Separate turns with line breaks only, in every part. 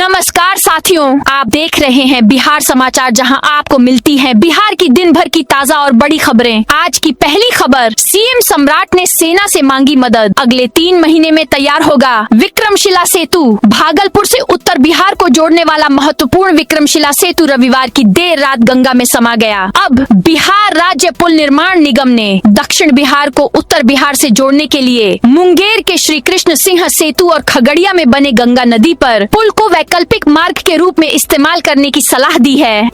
नमस्कार साथियों, आप देख रहे हैं बिहार समाचार, जहां आपको मिलती हैं बिहार की दिन भर की ताजा और बड़ी खबरें। आज की पहली खबर, सीएम सम्राट ने सेना से मांगी मदद, अगले 3 महीने में तैयार होगा विक्रमशिला सेतु। भागलपुर से उत्तर बिहार को जोड़ने वाला महत्वपूर्ण विक्रमशिला सेतु रविवार की देर रात गंगा में समा गया। अब बिहार राज्य पुल निर्माण निगम ने दक्षिण बिहार को उत्तर बिहार से जोड़ने के लिए मुंगेर के श्री कृष्ण सिंह सेतु और खगड़िया में बने गंगा नदी पर पुल को वैकल्पिक मार्ग के रूप में इस्तेमाल करने की सलाह दी है।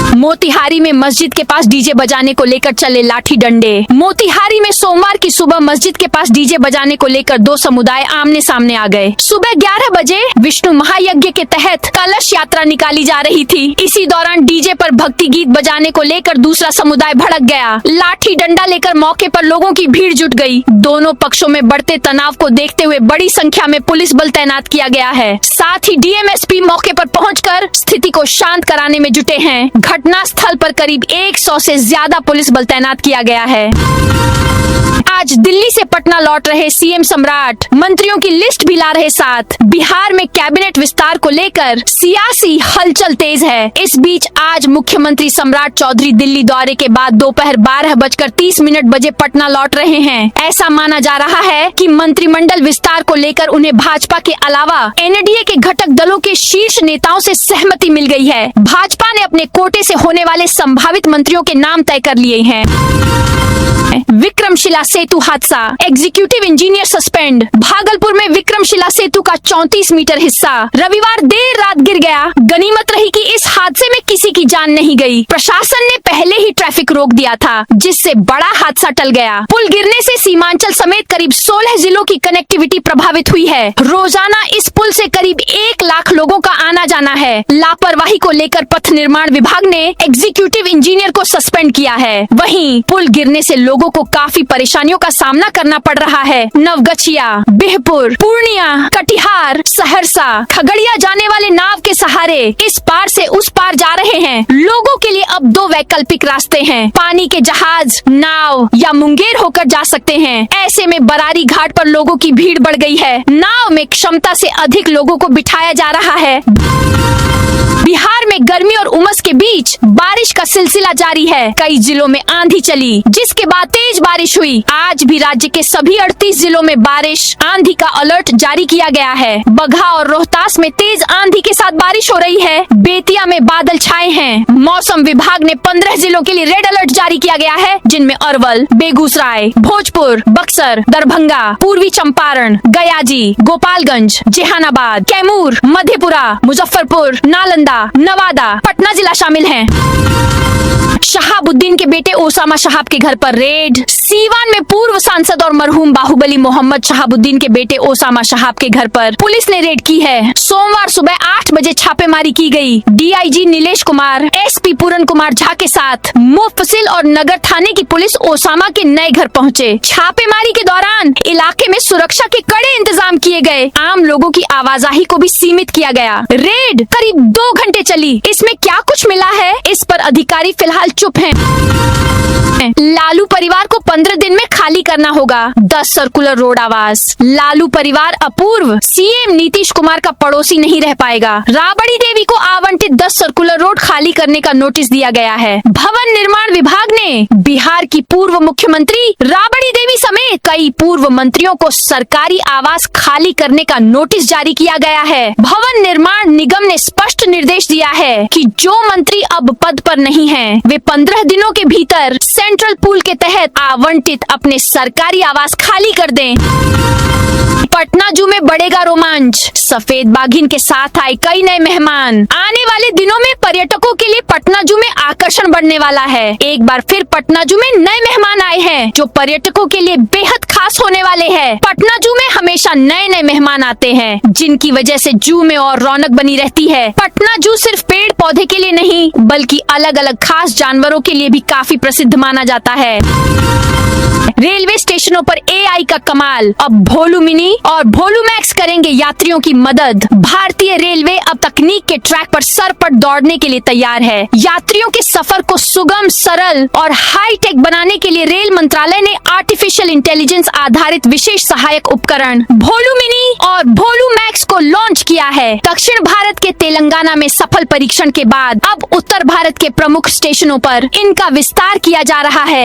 मोतिहारी में मस्जिद के पास डीजे बजाने को लेकर चले लाठी डंडे। मोतिहारी में सोमवार की सुबह मस्जिद के पास डीजे बजाने को लेकर 2 समुदाय आमने सामने आ गए। सुबह 11 बजे विष्णु महायज्ञ के तहत कलश यात्रा निकाली जा रही थी। इसी दौरान डीजे पर भक्ति गीत बजाने को लेकर दूसरा समुदाय भड़क गया। लाठी डंडा लेकर मौके पर लोगों की भीड़ जुट गई। दोनों पक्षों में बढ़ते तनाव को देखते हुए बड़ी संख्या में पुलिस बल तैनात किया गया है। साथ ही डीएमएसपी मौके पर पहुंचकर स्थिति को शांत कराने में जुटे हैं। घटना स्थल पर करीब 100 से ज्यादा पुलिस बल तैनात किया गया है। आज दिल्ली से पटना लौट रहे सीएम सम्राट मंत्रियों की लिस्ट भी ला रहे साथ। बिहार में कैबिनेट विस्तार को लेकर सियासी हलचल तेज है। इस बीच आज मुख्यमंत्री सम्राट चौधरी दिल्ली दौरे के बाद दोपहर 12:30 बजे पटना लौट रहे हैं। ऐसा माना जा रहा है कि मंत्रिमंडल विस्तार को लेकर उन्हें भाजपा के अलावा एनडीए के घटक दलों के शीर्ष नेताओं से सहमति मिल गई है। भाजपा ने अपने कोटे से होने वाले संभावित मंत्रियों के नाम तय कर लिए हैं। विक्रमशिला सेतु हादसा, एग्जीक्यूटिव इंजीनियर सस्पेंड। भागलपुर में विक्रमशिला सेतु का 34 मीटर हिस्सा रविवार देर रात गिर गया। गनीमत रही कि इस हादसे में किसी की जान नहीं गई। प्रशासन ने पहले ही ट्रैफिक रोक दिया था, जिससे बड़ा हादसा टल गया। पुल गिरने से सीमांचल समेत करीब 16 जिलों की कनेक्टिविटी प्रभावित हुई है। रोजाना इस पुल से करीब 1 लाख लोगों का आना जाना है। लापरवाही को लेकर पथ निर्माण विभाग ने एग्जीक्यूटिव इंजीनियर को सस्पेंड किया है। वहीं पुल गिरने से लोगों को काफी परेशानियों का सामना करना पड़ रहा है। नवगछिया, बिहपुर, पूर्णिया, कटिहार, सहरसा, खगड़िया जाने वाले नाव के सहारे इस पार से उस पार जा रहे हैं। लोगों के लिए अब 2 वैकल्पिक रास्ते हैं। पानी के जहाज, नाव या मुंगेर होकर जा सकते हैं। ऐसे में बरारी घाट पर लोगों की भीड़ बढ़ गई है। नाव में क्षमता से अधिक लोगों को बिठाया जा रहा है। बिहार में गर्मी और उमस के बीच बारिश का सिलसिला जारी है। कई जिलों में आंधी चली, जिसके बाद तेज बारिश हुई। आज भी राज्य के सभी 38 जिलों में बारिश आंधी का अलर्ट जारी किया गया है। बगहा और रोहतास में तेज आंधी के साथ बारिश हो रही है। बेतिया में बादल छाए हैं। मौसम विभाग ने 15 जिलों के लिए रेड अलर्ट जारी किया गया है, जिनमें अरवल, बेगूसराय, भोजपुर, बक्सर, दरभंगा, पूर्वी चंपारण, गयाजी, गोपालगंज, जहानाबाद, कैमूर, मधेपुरा, मुजफ्फरपुर, नालंदा, नवादा, पटना जिला शामिल हैं। शहाबुद्दीन के बेटे ओसामा शहाब के घर पर रेड। सीवान में पूर्व सांसद और मरहूम बाहुबली मोहम्मद शहाबुद्दीन के बेटे ओसामा शहाब के घर पर पुलिस ने रेड की है। सोमवार सुबह 8 बजे छापेमारी की गई। डीआईजी नीलेश कुमार, एसपी पूरन कुमार झा के साथ मुफस्सिल और नगर थाने की पुलिस ओसामा के नए घर पहुंचे। छापेमारी के दौरान इलाके में सुरक्षा के कड़े इंतजाम किए गए। आम लोगों की आवाजाही को भी सीमित किया गया। रेड करीब 2 घंटे चली। इसमें क्या कुछ मिला है, इस पर अधिकारी फिलहाल चुप हैं। लालू परिवार को 15 दिन में खाली करना होगा। 10 सर्कुलर रोड आवास। लालू परिवार अपूर्व सीएम नीतीश कुमार का पड़ोसी नहीं रह पाएगा। राबड़ी देवी को आवंटित 10 सर्कुलर रोड खाली करने का नोटिस दिया गया है। भवन निर्माण विभाग ने बिहार की पूर्व मुख्यमंत्री राबड़ी देवी समेत कई पूर्व मंत्रियों को सरकारी आवास खाली करने का नोटिस जारी किया गया है। भवन निर्माण निगम ने स्पष्ट निर्देश दिया है कि जो मंत्री अब पद पर नहीं हैं, वे 15 दिनों के भीतर सेंट्रल पूल के तहत आवंटित अपने सरकारी आवास खाली कर दें। पटना जू में बढ़ेगा रोमांच। सफेद बाघिन के साथ आए कई नए मेहमान। आने वाले दिनों में पर्यटकों के लिए पटना जू में आकर्षण बढ़ने वाला है। एक बार फिर पटना जू में नए मेहमान आए हैं, जो पर्यटकों के लिए बेहद खास होने वाले हैं। पटना जू में हमेशा नए नए मेहमान आते हैं, जिनकी वजह से जू में और रौनक बनी रहती है। पटना जू सिर्फ पेड़ पौधे के लिए नहीं, बल्कि अलग अलग खास जानवरों के लिए भी काफी प्रसिद्ध माना जाता है। रेलवे स्टेशनों पर एआई का कमाल, अब भोलू मिनी और भोलू मैक्स करेंगे यात्रियों की मदद। भारतीय रेलवे अब तकनीक के ट्रैक पर सरपट दौड़ने के लिए तैयार है। यात्रियों के सफर को सुगम, सरल और हाई टेक बनाने के लिए रेल मंत्रालय ने आर्टिफिशियल इंटेलिजेंस आधारित विशेष सहायक उपकरण भोलू मिनी और भोलू मैक्स को लॉन्च किया है। दक्षिण भारत के तेलंगाना में सफल परीक्षण के बाद अब उत्तर भारत के प्रमुख स्टेशनों पर इनका विस्तार किया जा रहा है।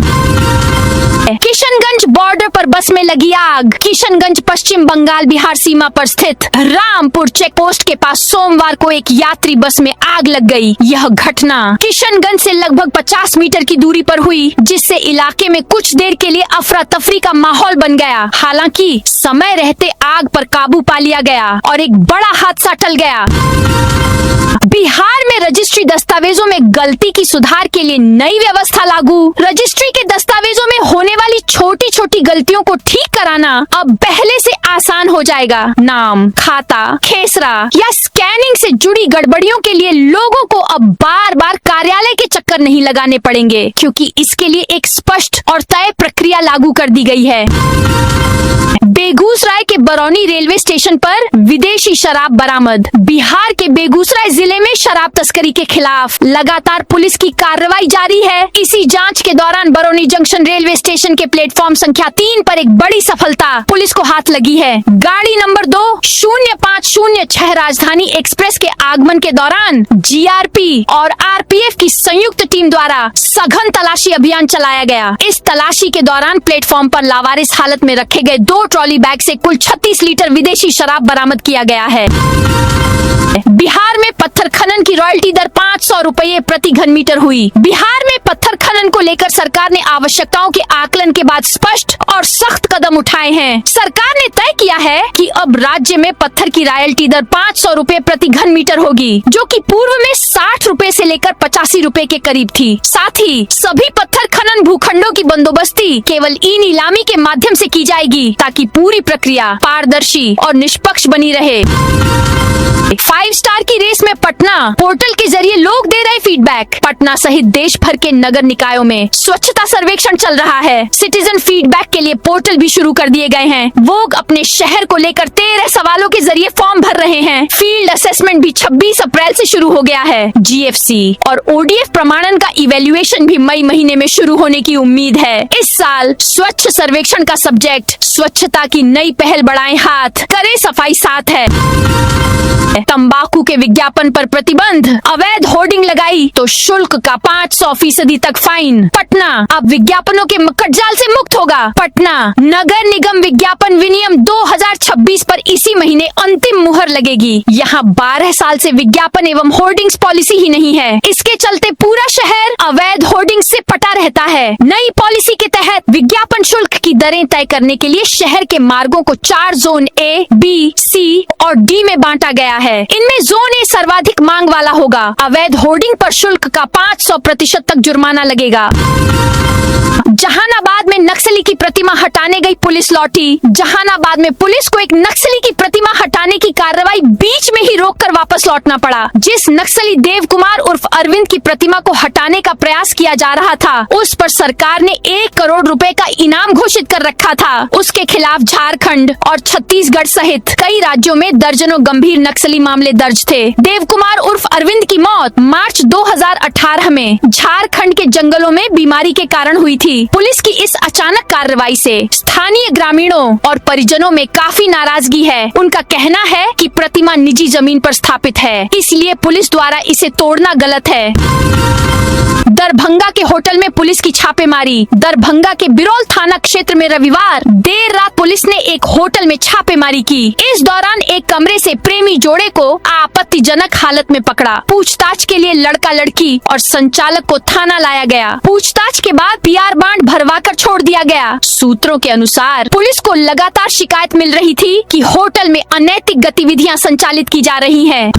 किशनगंज बॉर्डर पर बस में लगी आग। किशनगंज पश्चिम बंगाल बिहार सीमा पर स्थित रामपुर चेक पोस्ट के पास सोमवार को एक यात्री बस में आग लग गई। यह घटना किशनगंज से लगभग 50 मीटर की दूरी पर हुई, जिससे इलाके में कुछ देर के लिए अफरा तफरी का माहौल बन गया। हालांकि समय रहते आग पर काबू पा लिया गया और एक बड़ा हादसा टल गया। बिहार में रजिस्ट्री दस्तावेजों में गलती की सुधार के लिए नई व्यवस्था लागू। रजिस्ट्री के दस्तावेजों में होने वाली छोटी छोटी गलतियों को ठीक कराना अब पहले से आसान हो जाएगा। नाम, खाता, खेसरा या स्कैनिंग से जुड़ी गड़बड़ियों के लिए लोगों को अब बार बार कार्यालय के चक्कर नहीं लगाने पड़ेंगे, क्योंकि इसके लिए एक स्पष्ट और तय प्रक्रिया लागू कर दी गई है। बेगूसराय के बरौनी रेलवे स्टेशन पर विदेशी शराब बरामद। बिहार के बेगूसराय जिले में शराब तस्करी के खिलाफ लगातार पुलिस की कार्रवाई जारी है। इसी जांच के दौरान बरौनी जंक्शन रेलवे स्टेशन के प्लेटफॉर्म संख्या 3 पर एक बड़ी सफलता पुलिस को हाथ लगी है। गाड़ी नंबर 20506 राजधानी एक्सप्रेस के आगमन के दौरान जीआरपी और आरपीएफ की संयुक्त टीम द्वारा सघन तलाशी अभियान चलाया गया। इस तलाशी के दौरान प्लेटफॉर्म पर लावारिस हालत में रखे गए 2 ट्रॉली बैग से कुल 36 लीटर विदेशी शराब बरामद किया गया है। बिहार में पत्थर खनन की रॉयल्टी दर 500 रुपये प्रति घन मीटर हुई। बिहार में पत्थर खनन को लेकर सरकार ने आवश्यकताओं के आकलन के बाद स्पष्ट और सख्त कदम उठाए हैं। सरकार ने तय किया है कि अब राज्य में पत्थर की रॉयल्टी दर 500 रुपये प्रति घन मीटर होगी, जो कि पूर्व में 60 रुपए से लेकर 85 रुपए के करीब थी। साथ ही सभी पत्थर खनन भूखंडों की बंदोबस्ती केवल ई नीलामी के माध्यम से की जाएगी, ताकि पूरी प्रक्रिया पारदर्शी और निष्पक्ष बनी रहे। 5 स्टार की रेस में पटना पोर्टल के जरिए लोग दे रहे फीडबैक। पटना सहित देश भर के नगर निकायों में स्वच्छता सर्वेक्षण चल रहा है। सिटीजन फीडबैक के लिए पोर्टल भी शुरू कर दिए गए हैं। लोग अपने शहर को लेकर 13 सवालों के जरिए फॉर्म भर रहे हैं। फील्ड असेसमेंट भी 26 अप्रैल से शुरू हो गया है। जीएफसी और ओडीएफ प्रमाणन का इवेल्युएशन भी मई महीने में शुरू होने की उम्मीद है। इस साल स्वच्छ सर्वेक्षण का सब्जेक्ट स्वच्छता की नई पहल बढ़ाएं हाथ, करें सफाई साथ है। तंबाकू के विज्ञापन पर प्रतिबंध, अवैध होर्डिंग लगाई तो शुल्क का 500% तक फाइन। पटना अब विज्ञापनों के मक्खट से मुक्त होगा। पटना नगर निगम विज्ञापन विनियम 2026 पर इसी महीने अंतिम मुहर लगेगी। यहाँ 12 साल से विज्ञापन एवं होर्डिंग्स पॉलिसी ही नहीं है। इसके चलते पूरा शहर अवैध होर्डिंग से पटा रहता है। नई पॉलिसी के तहत विज्ञापन शुल्क की दरें तय करने के लिए शहर के मार्गों को 4 जोन A, B, C और D में बांटा गया है। इनमें जोन A सर्वाधिक मांग वाला होगा। अवैध होर्डिंग पर शुल्क का 500% तक जुर्माना लगेगा। जहानाबाद में नक्सली की प्रतिमा हटाने गई पुलिस लौटी। जहानाबाद में पुलिस को एक नक्सली की प्रतिमा हटाने की कार्रवाई बीच में ही रोककर वापस लौटना पड़ा। जिस नक्सली देव कुमार उर्फ अरविंद की प्रतिमा को हटाने का प्रयास किया जा रहा था, उस पर सरकार ने 1 करोड़ रुपए का इनाम घोषित कर रखा था। उसके खिलाफ झारखंड और छत्तीसगढ़ सहित कई राज्यों में दर्जनों गंभीर नक्सली मामले दर्ज थे। देव कुमार उर्फ अरविंद की मौत मार्च 2018 में झारखंड के जंगलों में बीमारी के कारण हुई थी। पुलिस की इस अचानक कार्रवाई से स्थानीय ग्रामीणों और परिजनों में काफी नाराजगी है। उनका कहना है कि प्रतिमा निजी जमीन पर स्थापित है, इसलिए पुलिस द्वारा इसे तोड़ना गलत है। दरभंगा के होटल में पुलिस की छापेमारी। दरभंगा के बिरौल थाना क्षेत्र में रविवार देर रात पुलिस ने एक होटल में छापेमारी की। इस दौरान एक कमरे से प्रेमी जोड़े को आपत्तिजनक हालत में पकड़ा। पूछताछ के लिए लड़का लड़की और संचालक को थाना लाया गया। पूछताछ के बाद पीआर बांड भरवाकर छोड़ दिया गया। सूत्रों के अनुसार पुलिस को लगातार शिकायत मिल रही थी कि होटल में अनैतिक गतिविधियां संचालित की जा रही हैं।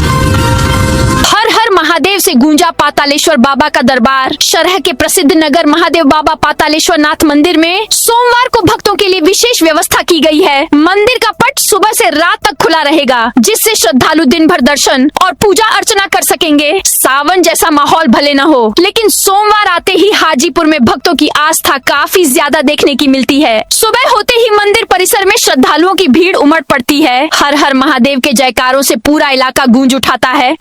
हर हर महादेव से गूंजा पातालेश्वर बाबा का दरबार। शहर के प्रसिद्ध नगर महादेव बाबा पातालेश्वर नाथ मंदिर में सोमवार को भक्तों के लिए विशेष व्यवस्था की गई है। मंदिर का पट सुबह से रात तक खुला रहेगा, जिससे श्रद्धालु दिन भर दर्शन और पूजा अर्चना कर सकेंगे। सावन जैसा माहौल भले न हो, लेकिन सोमवार आते ही हाजीपुर में भक्तों की आस्था काफी ज्यादा देखने की मिलती है। सुबह होते ही मंदिर परिसर में श्रद्धालुओं की भीड़ उमड़ पड़ती है। हर हर महादेव के जयकारों से पूरा इलाका गूंज उठाता है।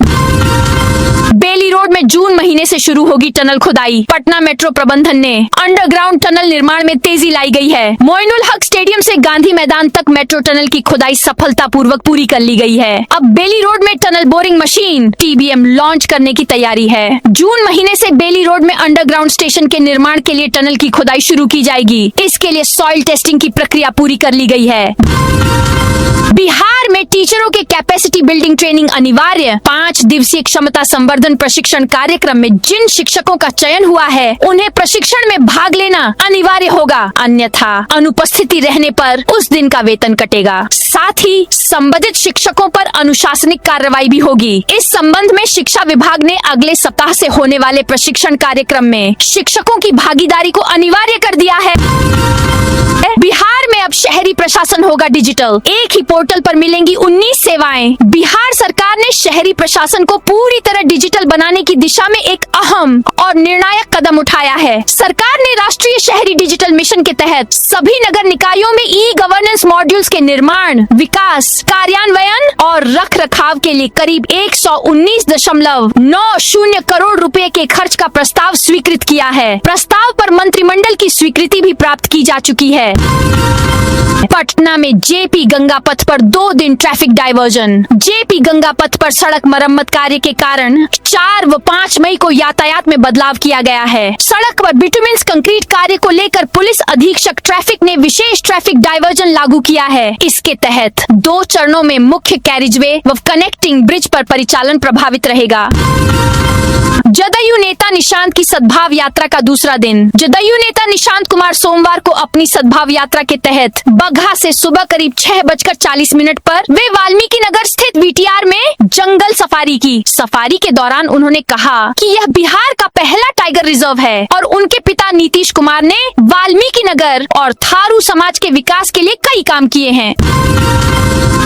बेली रोड में जून महीने से शुरू होगी टनल खुदाई। पटना मेट्रो प्रबंधन ने अंडरग्राउंड टनल निर्माण में तेजी लाई गई है। मोइनुल हक स्टेडियम से गांधी मैदान तक मेट्रो टनल की खुदाई सफलतापूर्वक पूरी कर ली गई है। अब बेली रोड में tunnel boring machine TBM launch करने की तैयारी है। जून महीने से बेली रोड में अंडरग्राउंड स्टेशन के निर्माण के लिए टनल की खुदाई शुरू की जाएगी। इसके लिए सॉइल टेस्टिंग की प्रक्रिया पूरी कर ली गई है। बिहार में टीचरों के कैपेसिटी बिल्डिंग ट्रेनिंग अनिवार्य। 5 दिवसीय क्षमता संवर्धन प्रशिक्षण कार्यक्रम में जिन शिक्षकों का चयन हुआ है, उन्हें प्रशिक्षण में भाग लेना अनिवार्य होगा, अन्यथा अनुपस्थिति रहने पर उस दिन का वेतन कटेगा। साथ ही संबंधित शिक्षकों पर अनुशासनिक कार्रवाई भी होगी। इस संबंध में शिक्षा विभाग ने अगले सप्ताह से होने वाले प्रशिक्षण कार्यक्रम में शिक्षकों की भागीदारी को अनिवार्य कर दिया है। बिहार में अब शहरी प्रशासन होगा डिजिटल। एक ही पोर्टल पर मिलेंगी 19 सेवाएं। बिहार सरकार ने शहरी प्रशासन को पूरी तरह डिजिटल बनाने की दिशा में एक अहम और निर्णायक कदम उठाया है। सरकार ने राष्ट्रीय शहरी डिजिटल मिशन के तहत सभी नगर निकायों में ई-गवर्नेंस मॉड्यूल्स के निर्माण, विकास, कार्यान्वयन और रख रखाव के लिए करीब 119.90 करोड़ रुपए के खर्च का प्रस्ताव स्वीकृत किया है। प्रस्ताव पर मंत्रिमंडल की स्वीकृति भी प्राप्त की जा चुकी है। पटना में जेपी गंगा पथ पर 2 दिन ट्रैफिक डायवर्जन। जेपी गंगा पथ पर सड़क मरम्मत कार्य के कारण 4 व 5 मई को यातायात में बदलाव किया गया है। सड़क पर बिटुमिन्स कंक्रीट कार्य को लेकर पुलिस अधीक्षक ट्रैफिक ने विशेष ट्रैफिक डायवर्जन लागू किया है। इसके तहत 2 चरणों में मुख्य कैरिजवे व कनेक्टिंग ब्रिज पर परिचालन प्रभावित रहेगा। जदयू नेता निशांत की सद्भाव यात्रा का दूसरा दिन। जदयू नेता निशांत कुमार सोमवार को अपनी सद्भाव यात्रा के तहत बगहा से सुबह करीब 6:40 पर वे वाल्मीकि नगर स्थित VTR में जंगल सफारी की। सफारी के दौरान उन्होंने कहा कि यह बिहार का पहला टाइगर रिजर्व है और उनके पिता नीतीश कुमार ने वाल्मीकि नगर और थारू समाज के विकास के लिए कई काम किए हैं।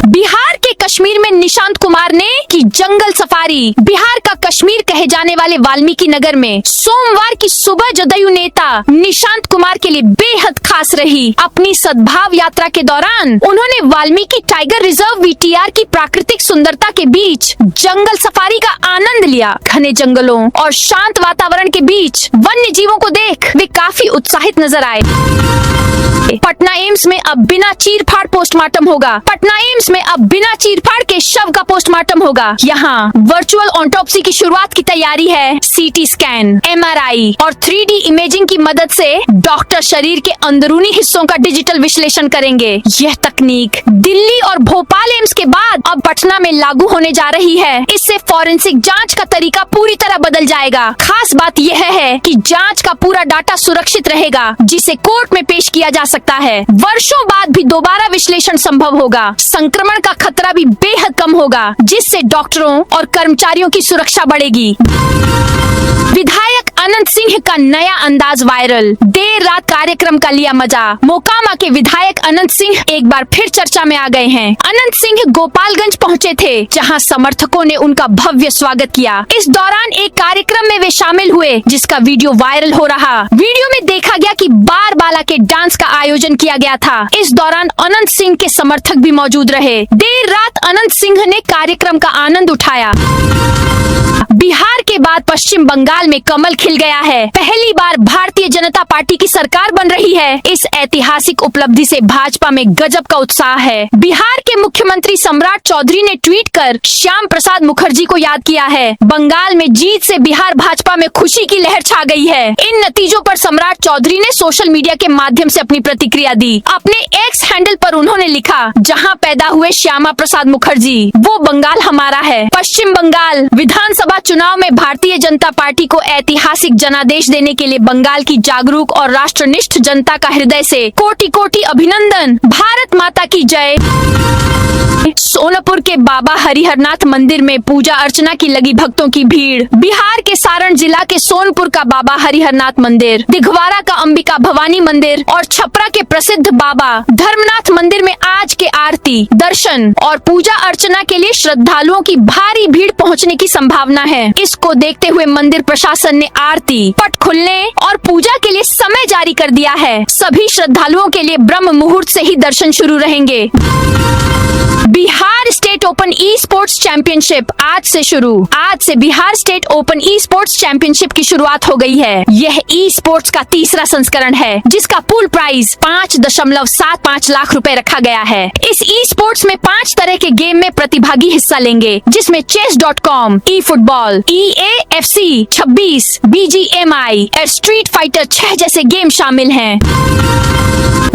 बिहार के कश्मीर में निशांत कुमार ने की जंगल सफारी। बिहार का कश्मीर कहे जाने वाले वाल्मीकि नगर में सोमवार की सुबह जदयू नेता निशांत कुमार के लिए बेहद खास रही। अपनी सद्भाव यात्रा के दौरान उन्होंने वाल्मीकि टाइगर रिजर्व VTR की प्राकृतिक सुंदरता के बीच जंगल सफारी का आनंद लिया। घने जंगलों और शांत वातावरण के बीच वन्य जीवों को देख वे काफी उत्साहित नजर आए। पटना एम्स में अब बिना चीरफाड़ पोस्टमार्टम होगा। पटना एम्स में अब बिना चीरफाड़ के शव का पोस्टमार्टम होगा। यहाँ वर्चुअल ऑटोप्सी की शुरुआत की तैयारी है। CT स्कैन, MRI और 3D इमेजिंग की मदद से डॉक्टर शरीर के अंदरूनी हिस्सों का डिजिटल विश्लेषण करेंगे। यह तकनीक दिल्ली और भोपाल एम्स के बाद अब पटना में लागू होने जा रही है। इससे फॉरेंसिक जांच का तरीका पूरी तरह बदल जाएगा। खास बात यह है कि जांच का पूरा डाटा सुरक्षित रहेगा, जिसे कोर्ट में पेश किया जा सकता है। वर्षों बाद भी दोबारा विश्लेषण संभव होगा। संक्रमण का खतरा भी बेहद कम होगा, जिससे डॉक्टरों और कर्मचारियों की सुरक्षा बढ़ेगी। विधायक अनंत सिंह का नया अंदाज वायरल। देर रात कार्यक्रम का लिया मजा। मोकामा के विधायक अनंत सिंह एक बार फिर चर्चा में आ गए हैं। अनंत सिंह गोपालगंज पहुंचे थे, जहां समर्थकों ने उनका भव्य स्वागत किया। इस दौरान एक कार्यक्रम में वे शामिल हुए, जिसका वीडियो वायरल हो रहा। वीडियो में देखा गया कि बार बाला के डांस का आयोजन किया गया था। इस दौरान अनंत सिंह के समर्थक भी मौजूद रहे। देर रात अनंत सिंह ने कार्यक्रम का आनंद उठाया। बिहार के बाद पश्चिम बंगाल में कमल खिल गया है। पहली बार भारतीय जनता पार्टी की सरकार बन रही है। इस ऐतिहासिक उपलब्धि से भाजपा में गजब का उत्साह है। बिहार के मुख्यमंत्री सम्राट चौधरी ने ट्वीट कर श्याम प्रसाद मुखर्जी को याद किया है। बंगाल में जीत से बिहार भाजपा में खुशी की लहर छा गई है। इन नतीजों पर सम्राट चौधरी ने सोशल मीडिया के माध्यम से अपनी प्रतिक्रिया दी। अपने एक्स हैंडल पर उन्होंने लिखा, जहां पैदा हुए श्यामा प्रसाद मुखर्जी, वो बंगाल हमारा है। पश्चिम बंगाल विधानसभा चुनाव में भारतीय जनता पार्टी को ऐतिहासिक जनादेश देने के लिए बंगाल की जागरूक और राष्ट्रनिष्ठ जनता का हृदय से कोटि कोटि अभिनंदन। भारत माता की जय। सोनपुर के बाबा हरिहरनाथ मंदिर में पूजा अर्चना की लगी भक्तों की भीड़। बिहार के सारण जिला के सोनपुर का बाबा हरिहरनाथ मंदिर, दिघवारा का अंबिका भवानी मंदिर और छपरा के प्रसिद्ध बाबा धर्मनाथ मंदिर में आज के आरती, दर्शन और पूजा अर्चना के लिए श्रद्धालुओं की भारी भीड़ पहुंचने की संभावना है। इसको देखते हुए मंदिर प्रशासन ने आरती, पट खुलने और पूजा के लिए समय जारी कर दिया है। सभी श्रद्धालुओं के लिए ब्रह्म मुहूर्त से ही दर्शन शुरू रहेंगे। Bihar state open e sports championship आज से शुरू। आज से Bihar state open e sports championship की शुरुआत हो गई है। यह ई स्पोर्ट्स का तीसरा संस्करण है, जिसका पूल प्राइज 5.75 लाख रुपए रखा गया है। इस ई स्पोर्ट्स में 5 तरह के गेम में प्रतिभागी हिस्सा लेंगे, जिसमें chess.com, ई फुटबॉल, EAFC 26, BGMI और स्ट्रीट फाइटर 6 जैसे गेम शामिल हैं।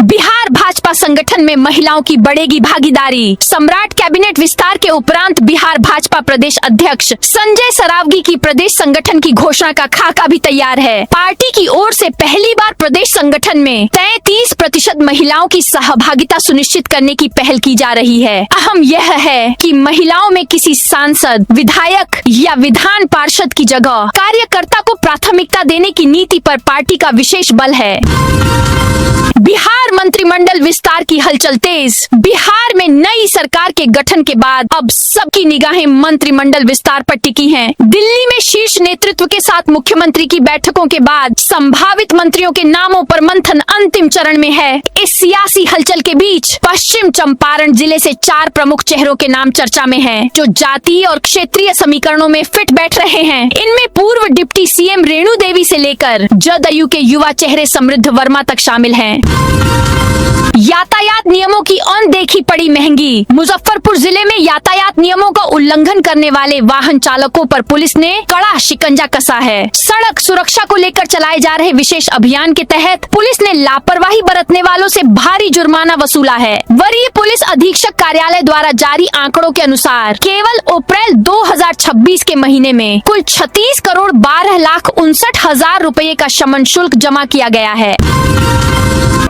बिहार भाजपा संगठन में महिलाओं की बढ़ेगी भागीदारी। सम्राट कैबिनेट विस्तार के उपरांत बिहार भाजपा प्रदेश अध्यक्ष संजय सरावगी की प्रदेश संगठन की घोषणा का खाका भी तैयार है। पार्टी की ओर से पहली बार प्रदेश संगठन में 33% महिलाओं की सहभागिता सुनिश्चित करने की पहल की जा रही है। अहम यह है कि महिलाओं में किसी सांसद, विधायक या विधान पार्षद की जगह कार्यकर्ता को प्राथमिकता देने की नीति पर पार्टी का विशेष बल है। बिहार मंत्रिमंडल विस्तार की हलचल तेज। बिहार में नई सरकार के गठन के बाद अब सबकी निगाहें मंत्रिमंडल विस्तार पर टिकी हैं। दिल्ली में शीर्ष नेतृत्व के साथ मुख्यमंत्री की बैठकों के बाद संभावित मंत्रियों के नामों पर मंथन अंतिम चरण में है। इस सियासी हलचल के बीच पश्चिम चंपारण जिले से 4 प्रमुख चेहरों के नाम चर्चा में हैं, जो जातीय और क्षेत्रीय समीकरणों में फिट बैठ रहे हैं। इनमें पूर्व डिप्टी सीएम रेणु देवी से लेकर जदयू के युवा चेहरे समृद्ध वर्मा तक शामिल हैं। यातायात नियमों की अनदेखी पड़ी महंगी। मुजफ्फरपुर जिले में यातायात नियमों का उल्लंघन करने वाले वाहन चालकों पर पुलिस ने कड़ा शिकंजा कसा है। सड़क सुरक्षा को लेकर चलाए जा रहे विशेष अभियान के तहत पुलिस ने लापरवाही बरतने वालों से भारी जुर्माना वसूला है। वरीय पुलिस अधीक्षक कार्यालय द्वारा जारी आंकड़ों के अनुसार केवल अप्रैल 2026 के महीने में कुल 36,12,59,000 रुपए का शमन शुल्क जमा किया गया है।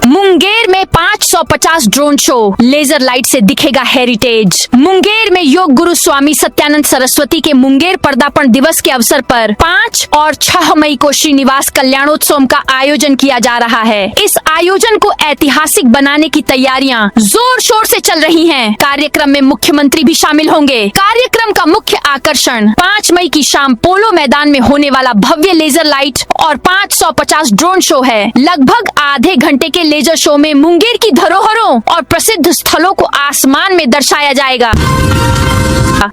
मुंगेर में 550 ड्रोन शो, लेजर लाइट से दिखेगा हेरिटेज। मुंगेर में योग गुरु स्वामी सत्यानंद सरस्वती के मुंगेर पदार्पण दिवस के अवसर पर 5 और 6 मई को श्रीनिवास कल्याणोत्सव का आयोजन किया जा रहा है। इस आयोजन को ऐतिहासिक बनाने की तैयारियां जोर शोर से चल रही हैं। कार्यक्रम में मुख्यमंत्री भी शामिल होंगे। कार्यक्रम का मुख्य आकर्षण 5 मई की शाम पोलो मैदान में होने वाला भव्य लेजर लाइट और 550 ड्रोन शो है। लगभग आधे घंटे के लेजर शो में मुंगेर की धरोहरों और प्रसिद्ध स्थलों को आसमान में दर्शाया जाएगा।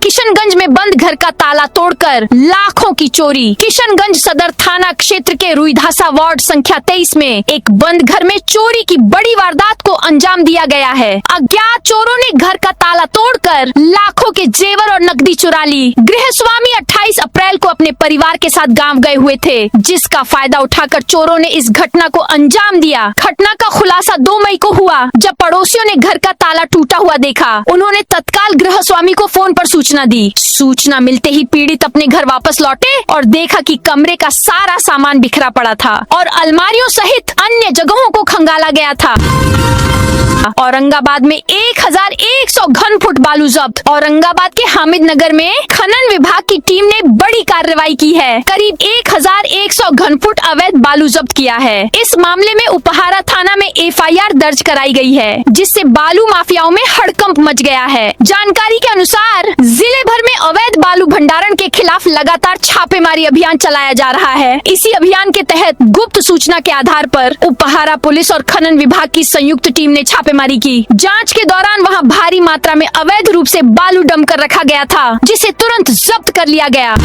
किशनगंज में बंद घर का ताला तोड़कर लाखों की चोरी। किशनगंज सदर थाना क्षेत्र के रुईधासा वार्ड संख्या 23 में एक बंद घर में चोरी की बड़ी वारदात को अंजाम दिया गया है। अज्ञात चोरों ने घर का ताला तोड़कर लाखों के जेवर और नकदी चुरा ली। गृह स्वामी 28 अप्रैल को अपने परिवार के साथ गांव गए हुए थे, जिसका फायदा उठाकर चोरों ने इस घटना को अंजाम दिया। घटना का खुलासा 2 मई को हुआ, जब पड़ोसियों ने घर का ताला टूटा हुआ देखा। उन्होंने तत्काल गृह स्वामी को फोन पर सूचना दी। सूचना मिलते ही पीड़ित अपने घर वापस लौटे और देखा कि कमरे का सारा सामान बिखरा पड़ा था और अलमारियों सहित अन्य जगहों को खंगाला गया था। औरंगाबाद में 1100 घन फुट बालू जब्त। औरंगाबाद के हामिद नगर में खनन विभाग की टीम ने बड़ी कार्रवाई की है। करीब 1100 घन फुट अवैध बालू जब्त किया है। इस मामले में उपहारा थाना में FIR दर्ज कराई गई है, जिससे बालू माफियाओं में हड़कंप मच गया है। जानकारी के अनुसार जिले भर में अवैध बालू भंडारण के खिलाफ लगातार छापेमारी अभियान चलाया जा रहा है। इसी अभियान के तहत गुप्त सूचना के आधार पर उपहारा पुलिस और खनन विभाग की संयुक्त टीम ने छापेमारी की। जांच के दौरान वहां भारी मात्रा में अवैध रूप से बालू डंप कर रखा गया था, जिसे तुरंत जब्त कर लिया गया।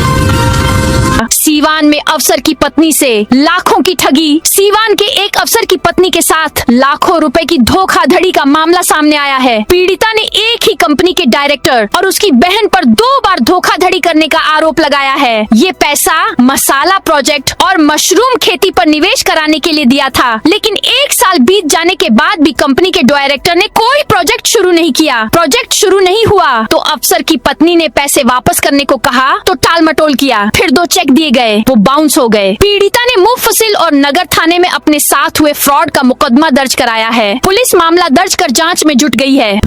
सीवान में अफसर की पत्नी से लाखों की ठगी। सीवान के एक अफसर की पत्नी के साथ लाखों रुपए की धोखाधड़ी का मामला सामने आया है। पीड़िता ने एक ही कंपनी के डायरेक्टर और उसकी बहन पर 2 बार धोखाधड़ी करने का आरोप लगाया है। ये पैसा मसाला प्रोजेक्ट और मशरूम खेती पर निवेश कराने के लिए दिया था, लेकिन 1 साल बीत जाने के बाद भी कंपनी के डायरेक्टर ने कोई प्रोजेक्ट शुरू नहीं किया। प्रोजेक्ट शुरू नहीं हुआ तो अफसर की पत्नी ने पैसे वापस करने को कहा देखा तो टाल मटोल किया, फिर 2 चेक दिए गए, वो बाउंस हो गए। पीड़िता ने मुफस्सिल और नगर थाने में अपने साथ हुए फ्रॉड का मुकदमा दर्ज कराया है। पुलिस मामला दर्ज कर जांच में जुट गई है।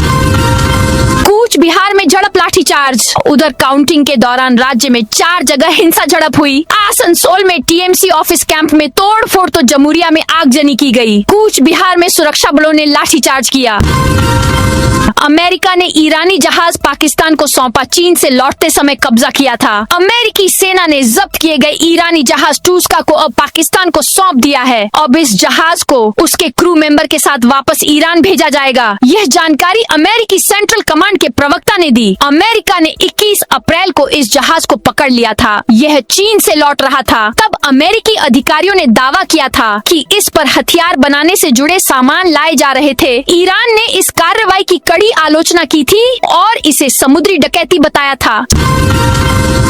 कूच बिहार में झड़प लाठीचार्ज। उधर काउंटिंग के दौरान राज्य में 4 जगह हिंसा झड़प हुई। आसनसोल में टीएमसी ऑफिस कैंप में तोड़फोड़ तो जमुरिया में आगजनी की गई। कूच बिहार में सुरक्षा बलों ने लाठीचार्ज किया। अमेरिका ने ईरानी जहाज पाकिस्तान को सौंपा, चीन से लौटते समय कब्जा किया था। अमेरिकी सेना ने जब्त किए गए ईरानी जहाज टूस्का को अब पाकिस्तान को सौंप दिया है। अब इस जहाज को उसके क्रू मेंबर के साथ वापस ईरान भेजा जाएगा। यह जानकारी अमेरिकी सेंट्रल कमांड के प्रवक्ता ने दी। अमेरिका ने 21 अप्रैल को इस जहाज को पकड़ लिया था। यह चीन से लौट रहा था। तब अमेरिकी अधिकारियों ने दावा किया था कि इस पर हथियार बनाने से जुड़े सामान लाए जा रहे थे। ईरान ने इस कार्रवाई की कड़ी आलोचना की थी और इसे समुद्री डकैती बताया था।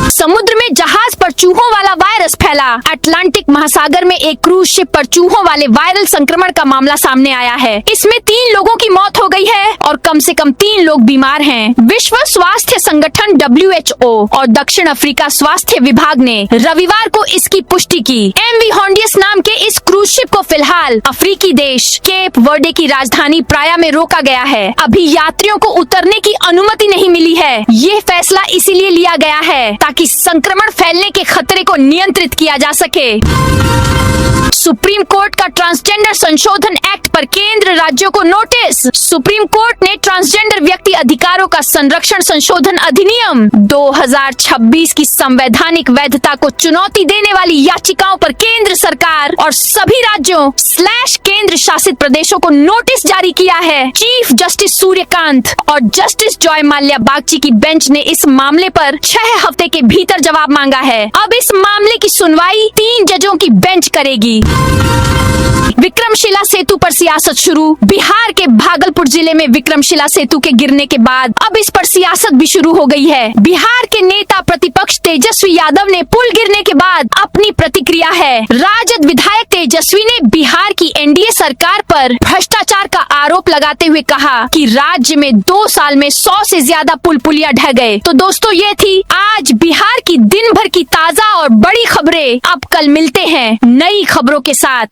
समुद्र में जहाज पर चूहों वाला वायरस फैला। अटलांटिक महासागर में एक क्रूज शिप पर चूहों वाले वायरल संक्रमण का मामला सामने आया है। इसमें 3 लोगों की मौत हो गई है और कम से कम 3 लोग बीमार हैं। विश्व स्वास्थ्य संगठन WHO और दक्षिण अफ्रीका स्वास्थ्य विभाग ने रविवार को इसकी पुष्टि की। MV हॉन्डियस नाम के इस क्रूज शिप को फिलहाल अफ्रीकी देश केप वर्डे की राजधानी प्राया में रोका गया है। अभी यात्रियों को उतरने की अनुमति नहीं मिली है। ये फैसला इसीलिए लिया गया है ताकि संक्रमण फैलने के खतरे को नियंत्रित किया जा सके। सुप्रीम कोर्ट का ट्रांसजेंडर संशोधन एक्ट पर केंद्र राज्यों को नोटिस। सुप्रीम कोर्ट ने ट्रांसजेंडर व्यक्ति अधिकारों का संरक्षण संशोधन अधिनियम 2026 की संवैधानिक वैधता को चुनौती देने वाली याचिकाओं पर केंद्र सरकार और सभी राज्यों / केंद्र शासित प्रदेशों को नोटिस जारी किया है। चीफ जस्टिस सूर्यकांत और जस्टिस जॉय माल्या बागची की बेंच ने इस मामले पर 6 हफ्ते के भीतर जवाब मांगा है। अब इस मामले की सुनवाई 3 जजों की बेंच करेगी। विक्रमशिला सेतु पर सियासत शुरू। बिहार के भागलपुर जिले में विक्रमशिला सेतु के गिरने के बाद अब इस पर सियासत भी शुरू हो गई है। बिहार के नेता प्रतिपक्ष तेजस्वी यादव ने पुल गिरने के बाद अपनी प्रतिक्रिया है। राजद विधायक तेजस्वी ने बिहार की एनडीए सरकार पर भ्रष्टाचार का आरोप लगाते हुए कहा कि राज्य में 2 साल में 100 से ज्यादा पुल पुलिया ढह गए। तो दोस्तों, ये थी आज बिहार की दिन भर की ताजा और बड़ी खबरें। अब कल मिलते हैं नई खबरों के साथ।